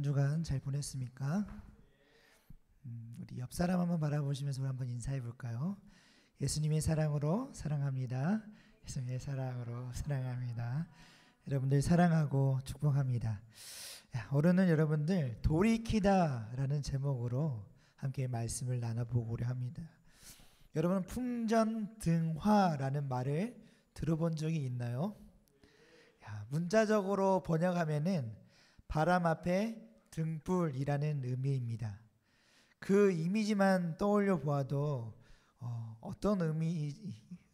한 주간 잘 보냈습니까? 우리 옆 사람 한번 바라보시면서 우리 한번 인사해 볼까요? 예수님의 사랑으로 사랑합니다. 예수님의 사랑으로 사랑합니다. 여러분들 사랑하고 축복합니다. 오늘은 여러분들 돌이키다라는 제목으로 함께 말씀을 나눠보고자 합니다. 여러분 풍전등화라는 말을 들어본 적이 있나요? 문자적으로 번역하면은 바람 앞에 등불이라는 의미입니다. 그 이미지만 떠올려 보아도 어떤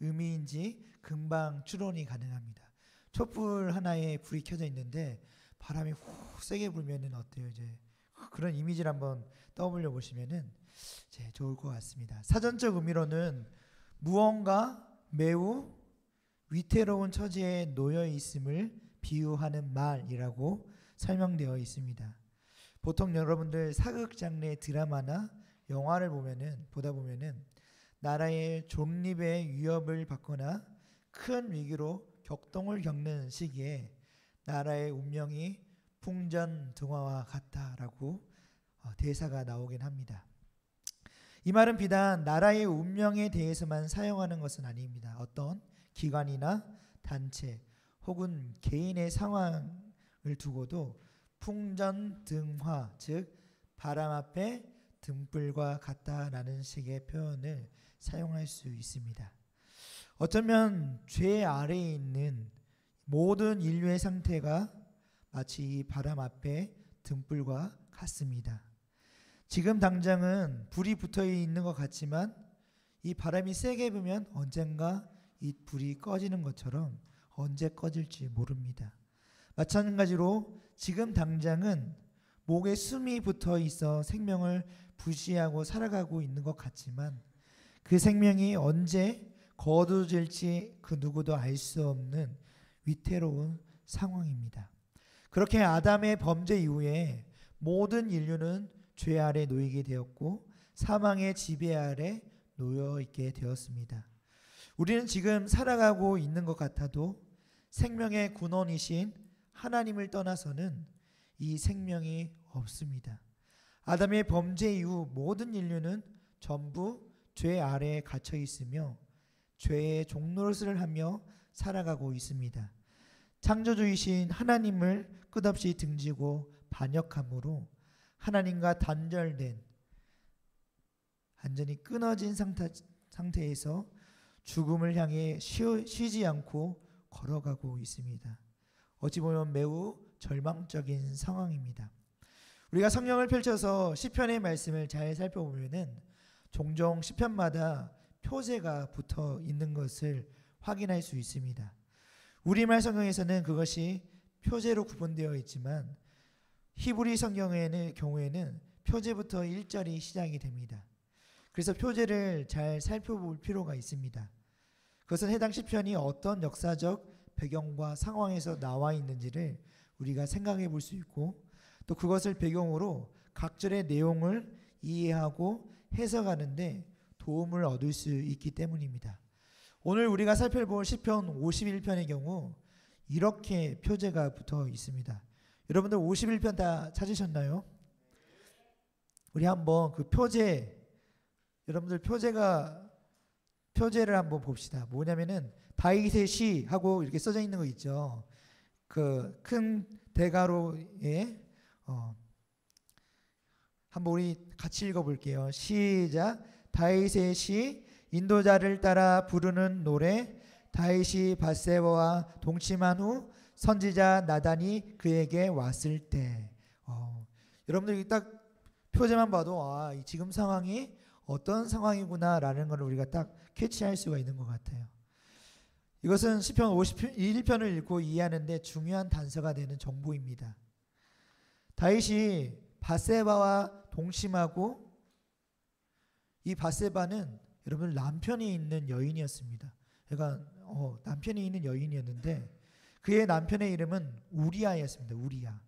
의미인지 금방 추론이 가능합니다. 촛불 하나에 불이 켜져 있는데 바람이 훅 세게 불면은 어때요? 이제 그런 이미지를 한번 떠올려 보시면은 이제 좋을 것 같습니다. 사전적 의미로는 무언가 매우 위태로운 처지에 놓여 있음을 비유하는 말이라고 설명되어 있습니다. 보통 여러분들 사극 장르의 드라마나 영화를 보다 보면은 나라의 존립의 위협을 받거나 큰 위기로 격동을 겪는 시기에 나라의 운명이 풍전등화와 같다라고 대사가 나오긴 합니다. 이 말은 비단 나라의 운명에 대해서만 사용하는 것은 아닙니다. 어떤 기관이나 단체 혹은 개인의 상황을 두고도 풍전등화, 즉 바람 앞에 등불과 같다라는 식의 표현을 사용할 수 있습니다. 어쩌면 죄 아래에 있는 모든 인류의 상태가 마치 이 바람 앞에 등불과 같습니다. 지금 당장은 불이 붙어 있는 것 같지만 이 바람이 세게 불면 언젠가 이 불이 꺼지는 것처럼 언제 꺼질지 모릅니다. 마찬가지로 지금 당장은 목에 숨이 붙어 있어 생명을 부시하고 살아가고 있는 것 같지만 그 생명이 언제 거두질지 그 누구도 알 수 없는 위태로운 상황입니다. 그렇게 아담의 범죄 이후에 모든 인류는 죄 아래 놓이게 되었고 사망의 지배 아래 놓여 있게 되었습니다. 우리는 지금 살아가고 있는 것 같아도 생명의 근원이신 하나님을 떠나서는 이 생명이 없습니다. 아담의 범죄 이후 모든 인류는 전부 죄 아래에 갇혀 있으며 죄의 종노릇을 하며 살아가고 있습니다. 창조주이신 하나님을 끝없이 등지고 반역함으로 하나님과 단절된 완전히 끊어진 상태에서 죽음을 향해 쉬지 않고 걸어가고 있습니다. 어찌 보면 매우 절망적인 상황입니다. 우리가 성경을 펼쳐서 시편의 말씀을 잘 살펴보면은 종종 시편마다 표제가 붙어 있는 것을 확인할 수 있습니다. 우리말 성경에서는 그것이 표제로 구분되어 있지만 히브리 성경의 경우에는 표제부터 1절이 시작이 됩니다. 그래서 표제를 잘 살펴볼 필요가 있습니다. 그것은 해당 시편이 어떤 역사적 배경과 상황에서 나와 있는지를 우리가 생각해 볼 수 있고 또 그것을 배경으로 각 절의 내용을 이해하고 해석하는데 도움을 얻을 수 있기 때문입니다. 오늘 우리가 살펴볼 시편 51편의 경우 이렇게 표제가 붙어 있습니다. 여러분들 51편 다 찾으셨나요? 우리 한번 그 여러분들 표제를 한번 봅시다. 뭐냐면은 다윗의 시 하고 이렇게 써져 있는 거 있죠. 그 큰 대가로에 한번 우리 같이 읽어볼게요. 시작. 다윗의 시, 인도자를 따라 부르는 노래. 다윗이 밧세바와 동침한 후 선지자 나단이 그에게 왔을 때. 여러분들이 딱 표제만 봐도 지금 상황이 어떤 상황이구나라는 걸 우리가 딱 캐치할 수가 있는 것 같아요. 이것은 시편 51편을 읽고 이해하는데 중요한 단서가 되는 정보입니다. 다윗이 밧세바와 동침하고 이 밧세바는 여러분 남편이 있는 여인이었습니다. 그러니까 남편이 있는 여인이었는데 그의 남편의 이름은 우리아였습니다. 우리아.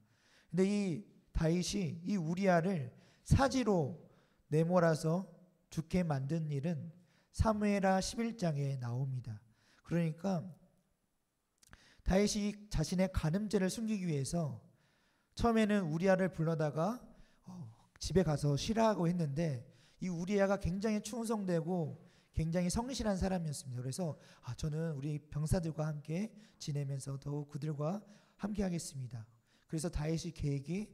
근데 이 다윗이 이 우리아를 사지로 내몰아서 죽게 만든 일은 사무엘하 11장에 나옵니다. 그러니까 다윗이 자신의 간음죄를 숨기기 위해서 처음에는 우리아를 불러다가 집에 가서 쉬라고 했는데 이 우리아가 굉장히 충성되고 굉장히 성실한 사람이었습니다. 그래서 저는 우리 병사들과 함께 지내면서 더욱 그들과 함께 하겠습니다. 그래서 다윗의 계획이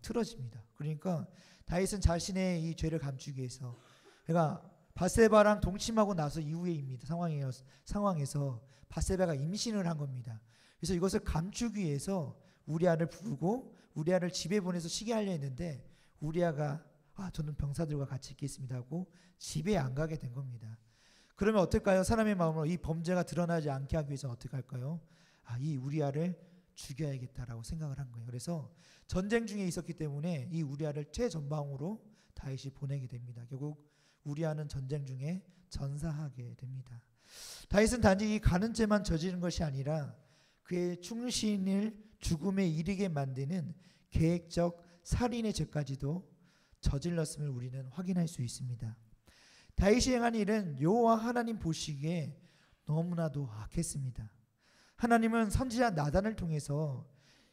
틀어집니다. 그러니까 다윗은 자신의 이 죄를 감추기 위해서, 그러니까 밧세바랑 동침하고 나서 이후에입니다. 상황에서 밧세바가 임신을 한 겁니다. 그래서 이것을 감추기 위해서 우리아를 부르고 우리아를 집에 보내서 쉬게 하려 했는데 우리아가 저는 병사들과 같이 있겠습니다 하고 집에 안 가게 된 겁니다. 그러면 어떨까요? 사람의 마음으로 이 범죄가 드러나지 않게 하기 위해서 어떻게 할까요? 이 우리아를 죽여야겠다라고 생각을 한 거예요. 그래서 전쟁 중에 있었기 때문에 이 우리아를 최전방으로 다윗이 보내게 됩니다. 결국 우리아는 전쟁 중에 전사하게 됩니다. 다윗은 단지 이 가는 죄만 저지른 것이 아니라 그의 충신을 죽음에 이르게 만드는 계획적 살인의 죄까지도 저질렀음을 우리는 확인할 수 있습니다. 다윗이 행한 일은 여호와 하나님 보시기에 너무나도 악했습니다. 하나님은 선지자 나단을 통해서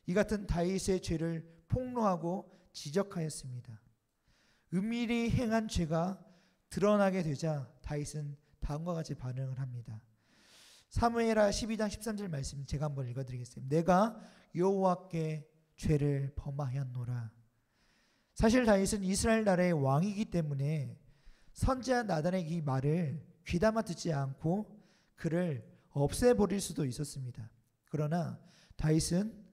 이 같은 다윗의 죄를 폭로하고 지적하였습니다. 은밀히 행한 죄가 드러나게 되자 다윗은 다음과 같이 반응을 합니다. 사무엘하 12장 13절 말씀 제가 한번 읽어드리겠습니다. 내가 여호와께 죄를 범하였노라. 사실 다윗은 이스라엘 나라의 왕이기 때문에 선지자 나단의 이 말을 귀담아 듣지 않고 그를 없애버릴 수도 있었습니다. 그러나 다윗은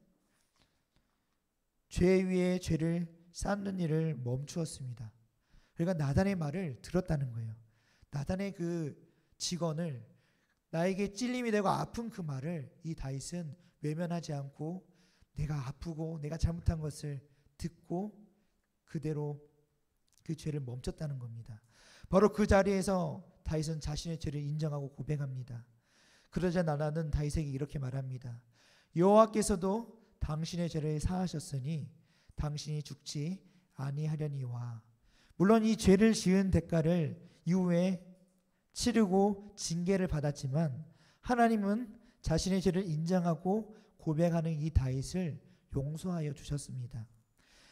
죄 위에 죄를 쌓는 일을 멈추었습니다. 그러니까 나단의 말을 들었다는 거예요. 나단의 그 직언을, 나에게 찔림이 되고 아픈 그 말을 이 다윗은 외면하지 않고 내가 아프고 내가 잘못한 것을 듣고 그대로 그 죄를 멈췄다는 겁니다. 바로 그 자리에서 다윗은 자신의 죄를 인정하고 고백합니다. 그러자 나단은 다윗에게 이렇게 말합니다. 여호와께서도 당신의 죄를 사하셨으니 당신이 죽지 아니하려니와. 물론 이 죄를 지은 대가를 이후에 치르고 징계를 받았지만 하나님은 자신의 죄를 인정하고 고백하는 이 다윗을 용서하여 주셨습니다.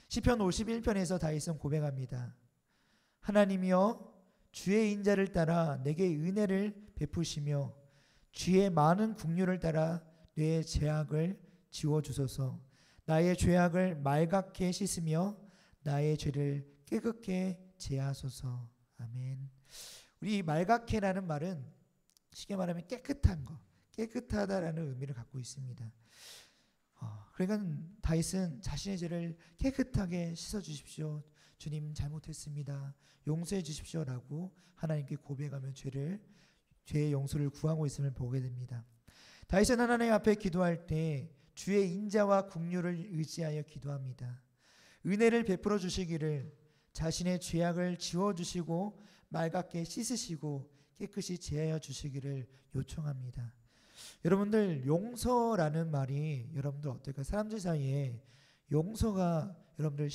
시편 51편에서 다윗은 고백합니다. 하나님이여 주의 인자를 따라 내게 은혜를 베푸시며 주의 많은 긍휼을 따라 내 죄악을 지워주소서. 나의 죄악을 말갛게 씻으며 나의 죄를 깨끗게 제하소서. 아멘. 우리 말갛게라는 말은 쉽게 말하면 깨끗한 거, 깨끗하다라는 의미를 갖고 있습니다. 그러니까 다윗은 자신의 죄를 깨끗하게 씻어주십시오. 주님 잘못했습니다. 용서해 주십시오라고 하나님께 고백하며 죄의 용서를 구하고 있음을 보게 됩니다. 다윗은 하나님 앞에 기도할 때 주의 인자와 긍휼을 의지하여 기도합니다. 은혜를 베풀어 주시기를, 자신의 죄악을 지워주시고 말갛게 씻으시고 깨끗이 제하여 주시기를 요청합니다. 여러분들, 용서라는 말이 여러분들 어떨까요? 사람들 사이에 용서가 여러분들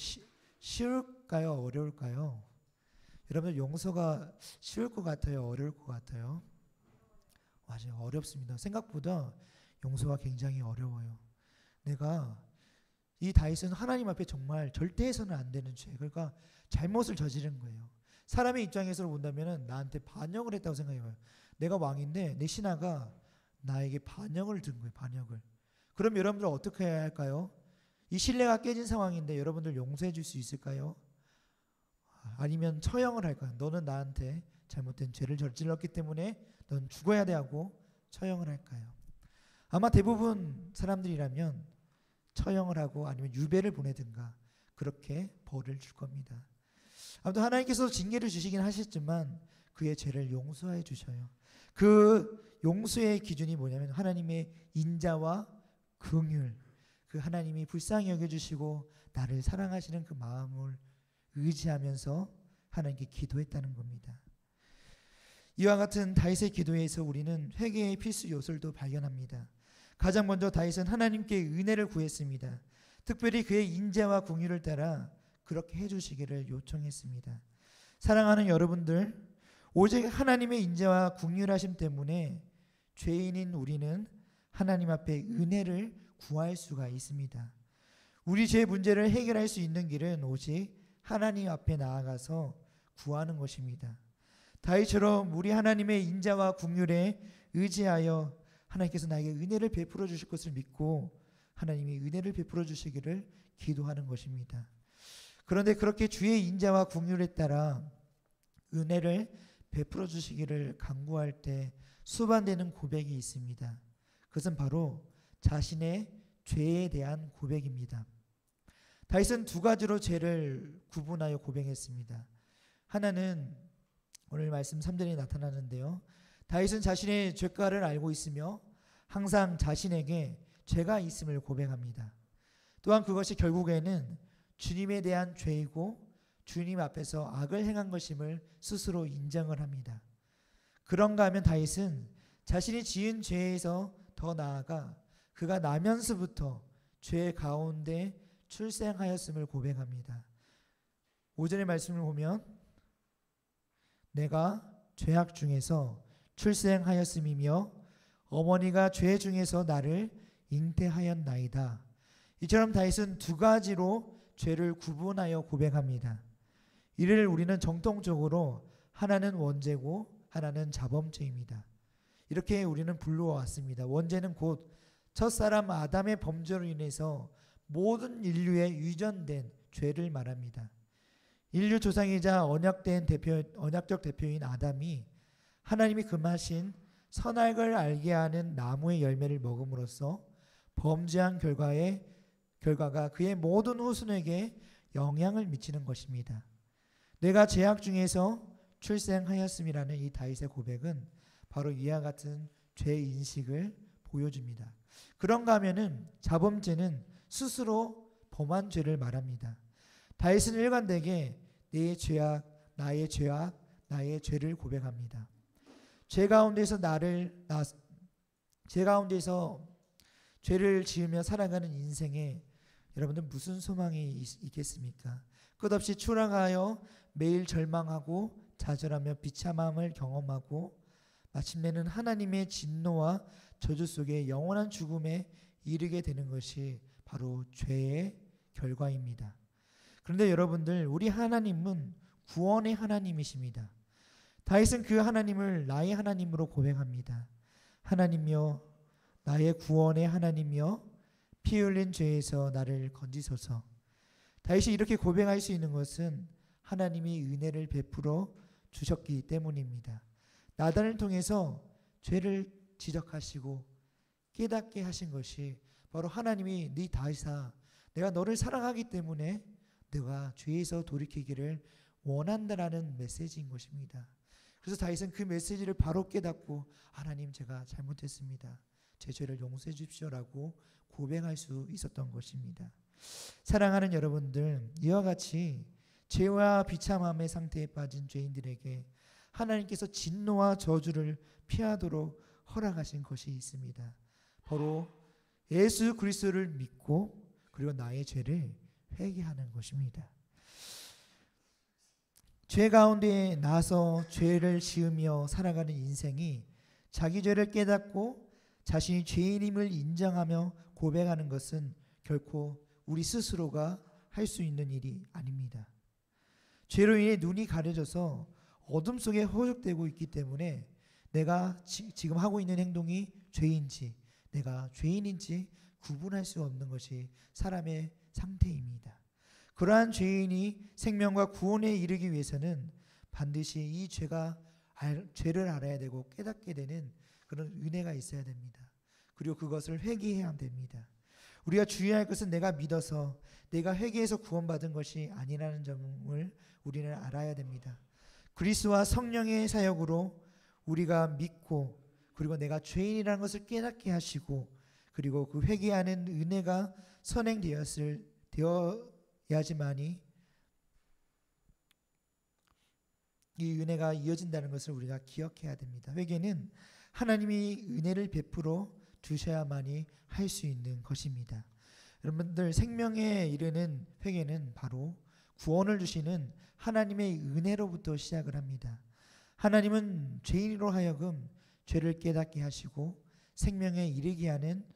쉬울까요? 어려울까요? 여러분들 용서가 쉬울 것 같아요? 어려울 것 같아요? 맞아요. 어렵습니다. 생각보다 용서가 굉장히 어려워요. 이 다윗은 하나님 앞에 정말 절대 해서는 안 되는 죄, 그러니까 잘못을 저지른 거예요. 사람의 입장에서 본다면 나한테 반역을 했다고 생각해봐요. 내가 왕인데 내 신하가 나에게 반역을 든 거예요. 반역을. 그럼 여러분들 어떻게 해야 할까요? 이 신뢰가 깨진 상황인데 여러분들 용서해 줄 수 있을까요? 아니면 처형을 할까요? 너는 나한테 잘못된 죄를 저질렀기 때문에 넌 죽어야 돼 하고 처형을 할까요? 아마 대부분 사람들이라면 처형을 하고 아니면 유배를 보내든가 그렇게 벌을 줄 겁니다. 아무튼 하나님께서 징계를 주시긴 하셨지만 그의 죄를 용서해 주셔요. 그 용서의 기준이 뭐냐면 하나님의 인자와 긍휼, 그 하나님이 불쌍히 여겨주시고 나를 사랑하시는 그 마음을 의지하면서 하나님께 기도했다는 겁니다. 이와 같은 다윗의 기도에서 우리는 회개의 필수 요소를 발견합니다. 가장 먼저 다윗은 하나님께 은혜를 구했습니다. 특별히 그의 인자와 긍휼을 따라 그렇게 해주시기를 요청했습니다. 사랑하는 여러분들, 오직 하나님의 인자와 긍휼하심 때문에 죄인인 우리는 하나님 앞에 은혜를 구할 수가 있습니다. 우리 죄 문제를 해결할 수 있는 길은 오직 하나님 앞에 나아가서 구하는 것입니다. 다윗처럼 우리 하나님의 인자와 긍휼에 의지하여 하나님께서 나에게 은혜를 베풀어 주실 것을 믿고 하나님이 은혜를 베풀어 주시기를 기도하는 것입니다. 그런데 그렇게 주의 인자와 긍휼에 따라 은혜를 베풀어 주시기를 간구할 때 수반되는 고백이 있습니다. 그것은 바로 자신의 죄에 대한 고백입니다. 다윗은 두 가지로 죄를 구분하여 고백했습니다. 하나는 오늘 말씀 3절에 나타나는데요. 다윗은 자신의 죄가를 알고 있으며 항상 자신에게 죄가 있음을 고백합니다. 또한 그것이 결국에는 주님에 대한 죄이고 주님 앞에서 악을 행한 것임을 스스로 인정을 합니다. 그런가 하면 다윗은 자신이 지은 죄에서 더 나아가 그가 나면서부터 죄 가운데 출생하였음을 고백합니다. 5절의 말씀을 보면 내가 죄악 중에서 출생하였음이며 어머니가 죄 중에서 나를 잉태하였나이다. 이처럼 다윗은 두 가지로 죄를 구분하여 고백합니다. 이를 우리는 정통적으로 하나는 원죄고 하나는 자범죄입니다. 이렇게 우리는 불러왔습니다. 원죄는 곧 첫사람 아담의 범죄로 인해서 모든 인류에 유전된 죄를 말합니다. 인류 조상이자 언약적 대표인 아담이 하나님이 금하신 선악을 알게 하는 나무의 열매를 먹음으로써 범죄한 결과가 그의 모든 후손에게 영향을 미치는 것입니다. 내가 죄악 중에서 출생하였음이라는 이 다윗의 고백은 바로 이와 같은 죄 인식을 보여줍니다. 그런가 하면은 자범죄는 스스로 범한 죄를 말합니다. 다윗은 일관되게 내 죄악, 나의 죄악, 나의 죄를 고백합니다. 죄 가운데서 죄를 지으며 살아가는 인생에 여러분들 무슨 소망이 있겠습니까? 끝없이 추락하여 매일 절망하고 좌절하며 비참함을 경험하고 마침내는 하나님의 진노와 저주 속에 영원한 죽음에 이르게 되는 것이 바로 죄의 결과입니다. 그런데 여러분들, 우리 하나님은 구원의 하나님이십니다. 다윗은 그 하나님을 나의 하나님으로 고백합니다. 하나님이여, 나의 구원의 하나님이여, 피 흘린 죄에서 나를 건지소서. 다윗이 이렇게 고백할 수 있는 것은 하나님이 은혜를 베풀어 주셨기 때문입니다. 나단을 통해서 죄를 지적하시고 깨닫게 하신 것이 바로 하나님이 네 다윗아, 내가 너를 사랑하기 때문에 네가 죄에서 돌이키기를 원한다라는 메시지인 것입니다. 그래서 다윗은 그 메시지를 바로 깨닫고 하나님, 제가 잘못했습니다. 제 죄를 용서해 주십시오라고 고백할 수 있었던 것입니다. 사랑하는 여러분들, 이와 같이 죄와 비참함의 상태에 빠진 죄인들에게 하나님께서 진노와 저주를 피하도록 허락하신 것이 있습니다. 바로 예수 그리스도를 믿고 그리고 나의 죄를 회개하는 것입니다. 죄 가운데 나서 죄를 지으며 살아가는 인생이 자기 죄를 깨닫고 자신이 죄인임을 인정하며 고백하는 것은 결코 우리 스스로가 할 수 있는 일이 아닙니다. 죄로 인해 눈이 가려져서 어둠 속에 허죽되고 있기 때문에 내가 지금 하고 있는 행동이 죄인지 내가 죄인인지 구분할 수 없는 것이 사람의 상태입니다. 그러한 죄인이 생명과 구원에 이르기 위해서는 반드시 이 죄를 알아야 되고 깨닫게 되는 그런 은혜가 있어야 됩니다. 그리고 그것을 회개해야 됩니다. 우리가 주의할 것은 내가 믿어서 내가 회개해서 구원받은 것이 아니라는 점을 우리는 알아야 됩니다. 그리스도와 성령의 사역으로 우리가 믿고 그리고 내가 죄인이라는 것을 깨닫게 하시고 그리고 그 회개하는 은혜가 되어야지만이 이 은혜가 이어진다는 것을 우리가 기억해야 됩니다. 회개는 하나님이 은혜를 베풀어 주셔야만이 할 수 있는 것입니다. 여러분들, 생명에 이르는 회개는 바로 구원을 주시는 하나님의 은혜로부터 시작을 합니다. 하나님은 죄인으로 하여금 죄를 깨닫게 하시고 생명에 이르게 하는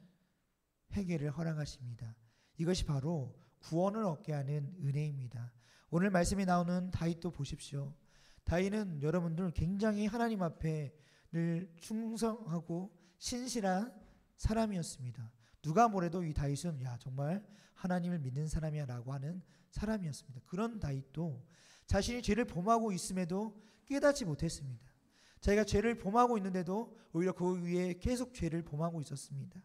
회개를 허락하십니다. 이것이 바로 구원을 얻게 하는 은혜입니다. 오늘 말씀에 나오는 다윗도 보십시오. 다윗은 여러분들 굉장히 하나님 앞에 늘 충성하고 신실한 사람이었습니다. 누가 뭐래도 이 다윗은 정말 하나님을 믿는 사람이야 라고 하는 사람이었습니다. 그런 다윗도 자신이 죄를 범하고 있음에도 깨닫지 못했습니다. 자기가 죄를 범하고 있는데도 오히려 그 위에 계속 죄를 범하고 있었습니다.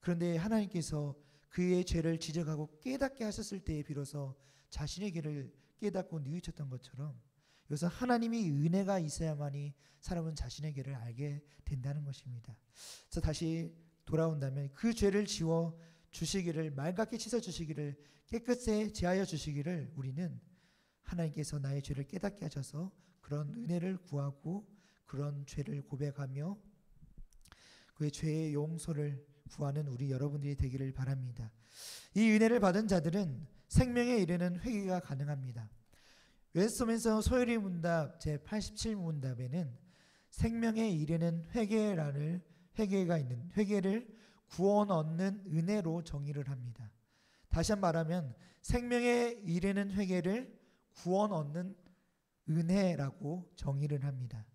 그런데 하나님께서 그의 죄를 지적하고 깨닫게 하셨을 때에 비로소 자신의 죄를 깨닫고 뉘우쳤던 것처럼 여기서 하나님의 은혜가 있어야만이 사람은 자신의 죄를 알게 된다는 것입니다. 그래서 다시 돌아온다면 그 죄를 지워 주시기를, 맑게 씻어 주시기를, 깨끗이 제하여 주시기를 우리는 하나님께서 나의 죄를 깨닫게 하셔서 그런 은혜를 구하고 그런 죄를 고백하며 그의 죄의 용서를 구하는 우리 여러분들이 되기를 바랍니다. 이 은혜를 받은 자들은 생명에 이르는 회개가 가능합니다. 웨스트민스터 소요리 문답 제87문답에는 생명에 이르는 회개가 있는 회개를 구원 얻는 은혜로 정의를 합니다. 다시 한번 말하면 생명에 이르는 회개를 구원 얻는 은혜라고 정의를 합니다.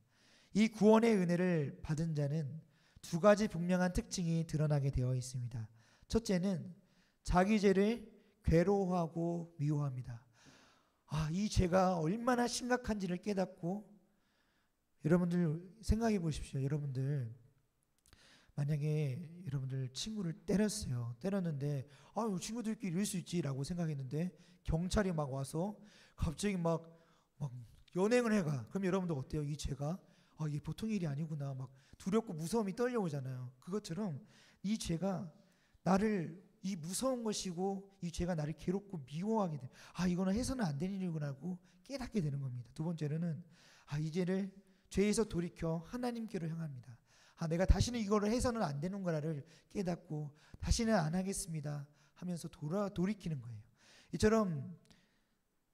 이 구원의 은혜를 받은 자는 두 가지 분명한 특징이 드러나게 되어 있습니다. 첫째는 자기 죄를 괴로워하고 미워합니다. 이 죄가 얼마나 심각한지를 깨닫고, 여러분들 생각해 보십시오. 여러분들 만약에 여러분들 친구를 때렸어요. 때렸는데 친구들끼리 이럴 수 있지라고 생각했는데 경찰이 막 와서 갑자기 막 연행을 해가. 그럼 여러분들 어때요? 이 죄가 이게 보통 일이 아니구나. 막 두렵고 무서움이 떨려오잖아요. 그것처럼 이 죄가 나를, 이 무서운 것이고 이 죄가 나를 괴롭고 미워하게 돼. 이거는 해서는 안 되는 일이구나고 깨닫게 되는 겁니다. 두 번째로는 이 죄를 죄에서 돌이켜 하나님께로 향합니다. 내가 다시는 이거를 해서는 안 되는 거라를 깨닫고 다시는 안 하겠습니다 하면서 돌이키는 거예요. 이처럼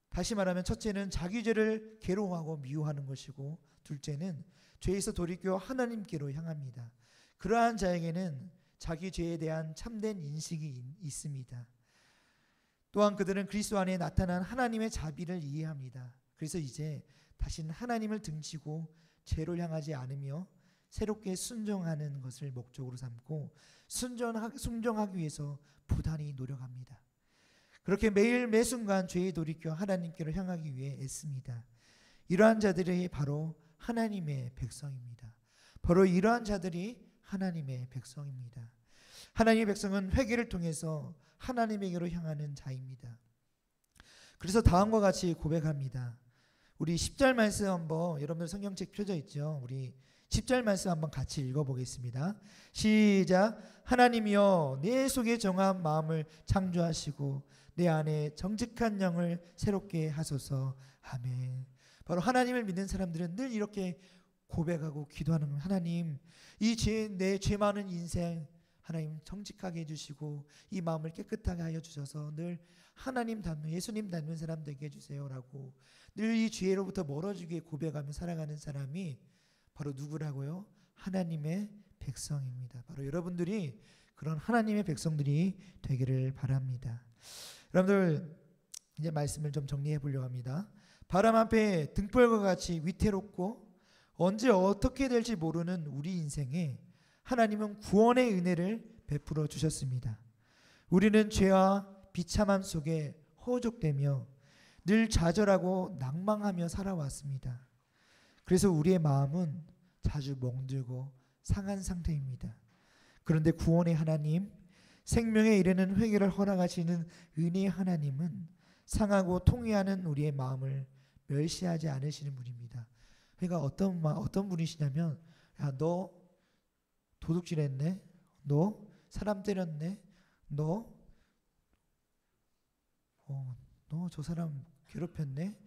다시 말하면 첫째는 자기 죄를 괴로워하고 미워하는 것이고, 둘째는 죄에서 돌이켜 하나님께로 향합니다. 그러한 자에게는 자기 죄에 대한 참된 인식이 있습니다. 또한 그들은 그리스도 안에 나타난 하나님의 자비를 이해합니다. 그래서 이제 다시는 하나님을 등지고 죄를 향하지 않으며 새롭게 순종하는 것을 목적으로 삼고 순종하기 위해서 부단히 노력합니다. 그렇게 매일 매순간 죄에 돌이켜 하나님께로 향하기 위해 애씁니다. 이러한 자들이 바로 하나님의 백성입니다. 바로 이러한 자들이 하나님의 백성입니다. 하나님의 백성은 회개를 통해서 하나님에게로 향하는 자입니다. 그래서 다음과 같이 고백합니다. 우리 10절 말씀 한번, 여러분들 성경책 펴져 있죠? 우리 10절 말씀 한번 같이 읽어보겠습니다. 시작. 하나님이여 내 속에 정한 마음을 창조하시고 내 안에 정직한 영을 새롭게 하소서. 아멘. 바로 하나님을 믿는 사람들은 늘 이렇게 고백하고 기도하는 거예요. 하나님, 내 죄 많은 인생 하나님 정직하게 해주시고 이 마음을 깨끗하게 하여 주셔서 늘 하나님 닮는, 예수님 닮는 사람 되게 해주세요라고 늘 이 죄로부터 멀어지게 고백하며 살아가는 사람이 바로 누구라고요? 하나님의 백성입니다. 바로 여러분들이 그런 하나님의 백성들이 되기를 바랍니다. 여러분들 이제 말씀을 좀 정리해 보려고 합니다. 바람 앞에 등불과 같이 위태롭고 언제 어떻게 될지 모르는 우리 인생에 하나님은 구원의 은혜를 베풀어 주셨습니다. 우리는 죄와 비참함 속에 허족되며 늘 좌절하고 낭망하며 살아왔습니다. 그래서 우리의 마음은 자주 멍들고 상한 상태입니다. 그런데 구원의 하나님, 생명에 이르는 회개를 허락하시는 은혜의 하나님은 상하고 통회하는 우리의 마음을 멸시하지 않으시는 분입니다. 그러니까 어떤 분이시냐면, 너 도둑질했네, 너 사람 때렸네, 너 저 사람 괴롭혔네,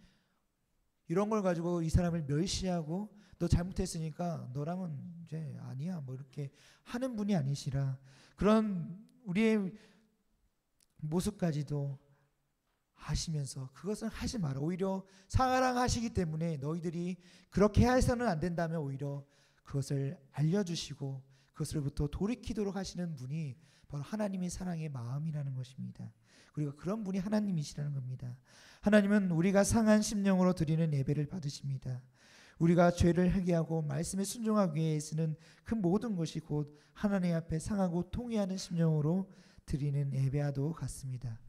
이런 걸 가지고 이 사람을 멸시하고 너 잘못했으니까 너랑은 이제 아니야 이렇게 하는 분이 아니시라. 그런 우리의 모습까지도 하시면서 그것은 하지 마라. 오히려 사랑하시기 때문에 너희들이 그렇게 해서는 안 된다면 오히려 그것을 알려주시고 그것으로부터 돌이키도록 하시는 분이 바로 하나님의 사랑의 마음이라는 것입니다. 우리가 그런 분이 하나님이시라는 겁니다. 하나님은 우리가 상한 심령으로 드리는 예배를 받으십니다. 우리가 죄를 회개하고 말씀에 순종하기 위해 쓰는 그 모든 것이 곧 하나님 앞에 상하고 통회하는 심령으로 드리는 예배와도 같습니다.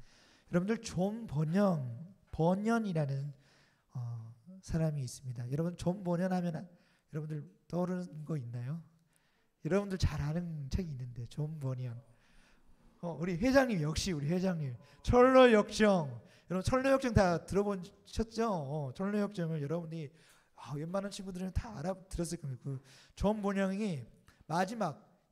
여러분들 존 번연이라는 사람이 있습니다. 여러분 존 번연 하면 여러분들 떠오르는 거 있나요? 여러분들 잘 아는 책이 있는데 존 번연. 우리 회장님 역시 우리 회장님 철로역정. 여러분 철로역정 다 들어보셨죠? 철로역정을 여러분이 웬만한 친구들은 다 알아들었을 겁니다. 그 존 번연이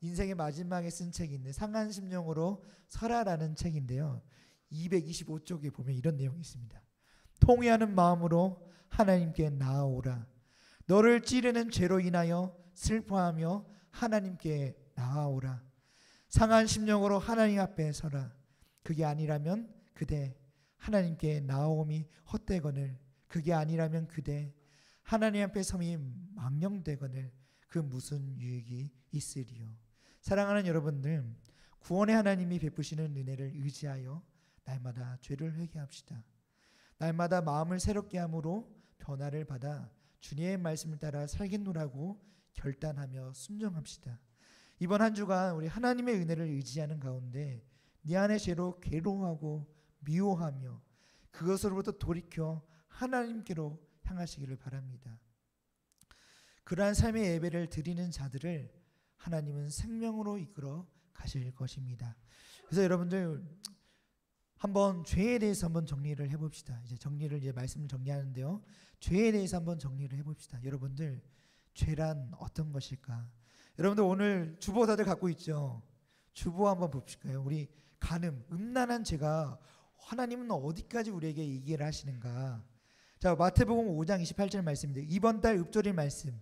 인생의 마지막에 쓴 책이 있는데 상한 심령으로 서라라는 책인데요. 225쪽에 보면 이런 내용이 있습니다. 통회하는 마음으로 하나님께 나아오라. 너를 찌르는 죄로 인하여 슬퍼하며 하나님께 나아오라. 상한 심령으로 하나님 앞에 서라. 그게 아니라면 그대 하나님께 나아옴이 헛되거늘 그게 아니라면 그대 하나님 앞에 섬이 망령되거늘 그 무슨 유익이 있으리요. 사랑하는 여러분들, 구원의 하나님이 베푸시는 은혜를 의지하여 날마다 죄를 회개합시다. 날마다 마음을 새롭게 함으로 변화를 받아 주님의 말씀을 따라 살겠노라고 결단하며 순종합시다. 이번 한 주간 우리 하나님의 은혜를 의지하는 가운데 네 안의 죄로 괴로워하고 미워하며 그것으로부터 돌이켜 하나님께로 향하시기를 바랍니다. 그러한 삶의 예배를 드리는 자들을 하나님은 생명으로 이끌어 가실 것입니다. 그래서 여러분들 한번 죄에 대해서 한번 정리를 해봅시다. 이제 말씀을 정리하는데요. 죄에 대해서 한번 정리를 해봅시다. 여러분들 죄란 어떤 것일까? 여러분들 오늘 주보 다들 갖고 있죠? 주보 한번 봅시까요? 우리 간음, 음란한 죄가 하나님은 어디까지 우리에게 얘기를 하시는가? 자, 마태복음 5장 28절 말씀인데 이번 달 읍조리 말씀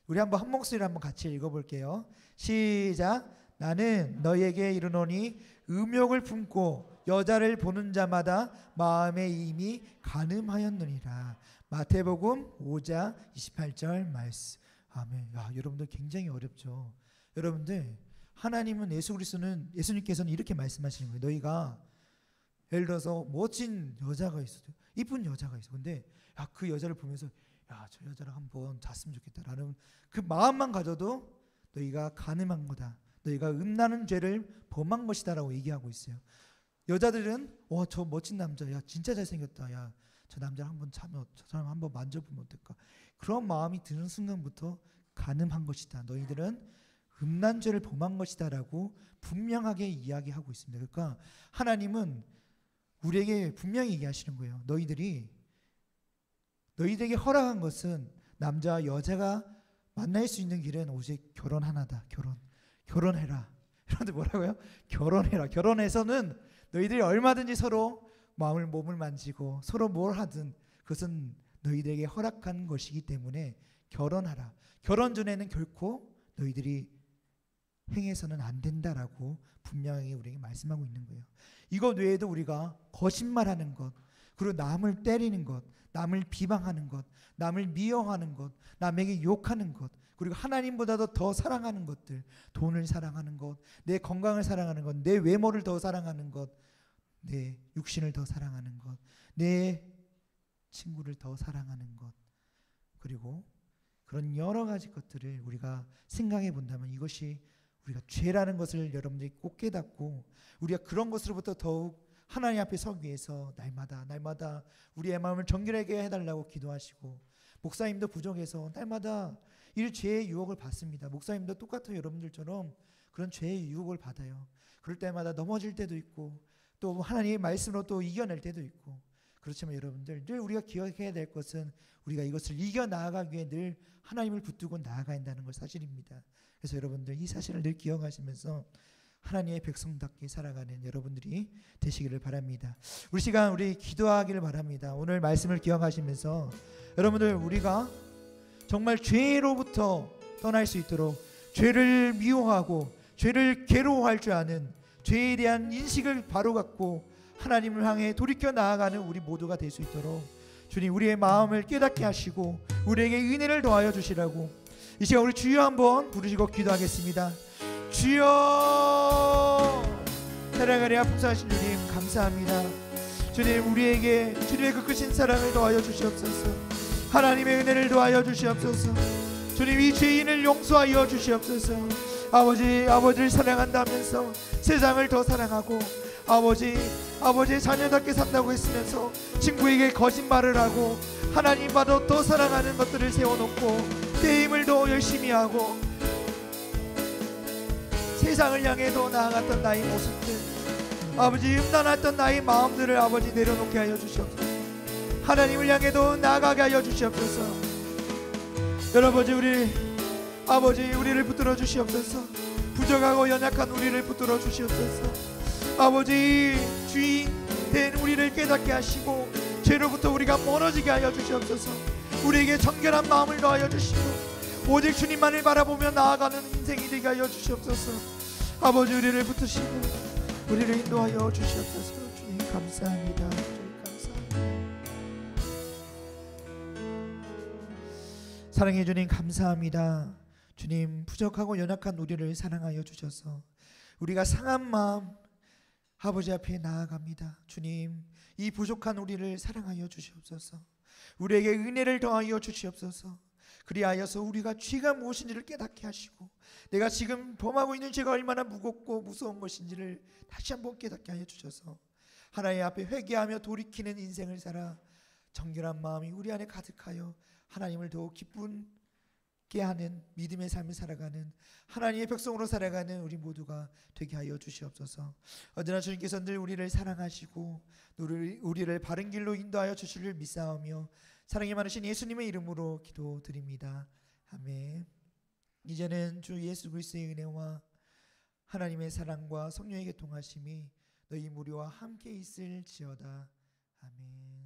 우리 한번 한 목소리로 한번 같이 읽어볼게요. 시작. 나는 너희에게 이르노니 음욕을 품고 여자를 보는 자마다 마음에 이미 간음하였느니라. 마태복음 5장 28절 말씀. 아멘. 여러분들 굉장히 어렵죠. 여러분들 하나님은 예수님께서는 이렇게 말씀하시는 거예요. 너희가 예를 들어서 멋진 여자가 있어, 이쁜 여자가 있어. 근데 그 여자를 보면서 저 여자랑 한번 잤으면 좋겠다라는 그 마음만 가져도 너희가 간음한 거다. 너희가 음란한 죄를 범한 것이다라고 얘기하고 있어요. 여자들은 저 멋진 남자, 진짜 잘생겼다. 저 남자 한번 자면 저 사람 한번 만져보면 어떨까? 그런 마음이 드는 순간부터 간음한 것이다. 너희들은 음란 죄를 범한 것이다라고 분명하게 이야기하고 있습니다. 그러니까 하나님은 우리에게 분명히 얘기하시는 거예요. 너희들에게 허락한 것은 남자와 여자가 만날 수 있는 길은 오직 결혼 하나다. 결혼해라. 여러분들 뭐라고요? 결혼해라. 결혼해서는 너희들이 얼마든지 서로 몸을 만지고 서로 뭘 하든 그것은 너희들에게 허락한 것이기 때문에 결혼하라. 결혼 전에는 결코 너희들이 행해서는 안 된다라고 분명히 우리에게 말씀하고 있는 거예요. 이것 외에도 우리가 거짓말하는 것, 그리고 남을 때리는 것, 남을 비방하는 것, 남을 미워하는 것, 남에게 욕하는 것, 그리고 하나님보다도 더 사랑하는 것들, 돈을 사랑하는 것, 내 건강을 사랑하는 것, 내 외모를 더 사랑하는 것, 내 육신을 더 사랑하는 것, 내 친구를 더 사랑하는 것, 그리고 그런 여러 가지 것들을 우리가 생각해 본다면 이것이 우리가 죄라는 것을 여러분들이 꼭 깨닫고 우리가 그런 것으로부터 더욱 하나님 앞에 서기 위해서 날마다 우리의 마음을 정결하게 해달라고 기도하시고, 목사님도 부족해서 날마다 이 죄의 유혹을 받습니다. 목사님도 똑같아요. 여러분들처럼 그런 죄의 유혹을 받아요. 그럴 때마다 넘어질 때도 있고 또 하나님의 말씀으로 또 이겨낼 때도 있고. 그렇지만 여러분들 늘 우리가 기억해야 될 것은 우리가 이것을 이겨나가기 위해 늘 하나님을 붙들고 나아가야 한다는 것 사실입니다. 그래서 여러분들 이 사실을 늘 기억하시면서 하나님의 백성답게 살아가는 여러분들이 되시기를 바랍니다. 우리 시간 우리 기도하기를 바랍니다. 오늘 말씀을 기억하시면서 여러분들 우리가 정말 죄로부터 떠날 수 있도록 죄를 미워하고 죄를 괴로워할 줄 아는 죄에 대한 인식을 바로 갖고 하나님을 향해 돌이켜 나아가는 우리 모두가 될 수 있도록 주님 우리의 마음을 깨닫게 하시고 우리에게 은혜를 더하여 주시라고 이 시간 우리 주여 한번 부르시고 기도하겠습니다. 주여, 사랑하리 풍성하신 주님 감사합니다. 주님, 우리에게 주님의 그 크신 사랑을 더하여 주시옵소서. 하나님의 은혜를 더하여 주시옵소서. 주님, 이 죄인을 용서하여 주시옵소서. 아버지를 사랑한다면서 세상을 더 사랑하고 아버지의 자녀답게 산다고 했으면서 친구에게 거짓말을 하고 하나님보다 더 사랑하는 것들을 세워놓고 게임을 더 열심히 하고 세상을 향해 더 나아갔던 나의 모습들, 아버지 음란했던 나의 마음들을 아버지 내려놓게 하여 주시옵소서. 하나님을 향해 더 나아가게 하여 주시옵소서. 여러분, 우리를 붙들어 주시옵소서. 부족하고 연약한 우리를 붙들어 주시옵소서. 아버지, 주인 된 우리를 깨닫게 하시고 죄로부터 우리가 멀어지게 하여 주시옵소서. 우리에게 정결한 마음을 더하여 주시고 오직 주님만을 바라보며 나아가는 인생이 되게 하여 주시옵소서. 아버지, 우리를 붙드시고 우리를 인도하여 주시옵소서. 주님 감사합니다. 주님 감사합니다. 사랑해 주님 감사합니다. 주님, 부족하고 연약한 우리를 사랑하여 주셔서 우리가 상한 마음 아버지 앞에 나아갑니다. 주님, 이 부족한 우리를 사랑하여 주시옵소서. 우리에게 은혜를 더하여 주시옵소서. 그리하여서 우리가 죄가 무엇인지를 깨닫게 하시고 내가 지금 범하고 있는 죄가 얼마나 무겁고 무서운 것인지를 다시 한번 깨닫게 하여 주셔서 하나님 앞에 회개하며 돌이키는 인생을 살아 정결한 마음이 우리 안에 가득하여 하나님을 더욱 기쁘게 하는 믿음의 삶을 살아가는 하나님의 백성으로 살아가는 우리 모두가 되게 하여 주시옵소서. 언제나 주님께서 늘 우리를 사랑하시고 우리를 바른 길로 인도하여 주시를 믿사오며 사랑이 많으신 예수님의 이름으로 기도드립니다. 아멘. 이제는 주 예수 그리스도의 은혜와 하나님의 사랑과 성령의 교통하심이 너희 무리와 함께 있을지어다. 아멘.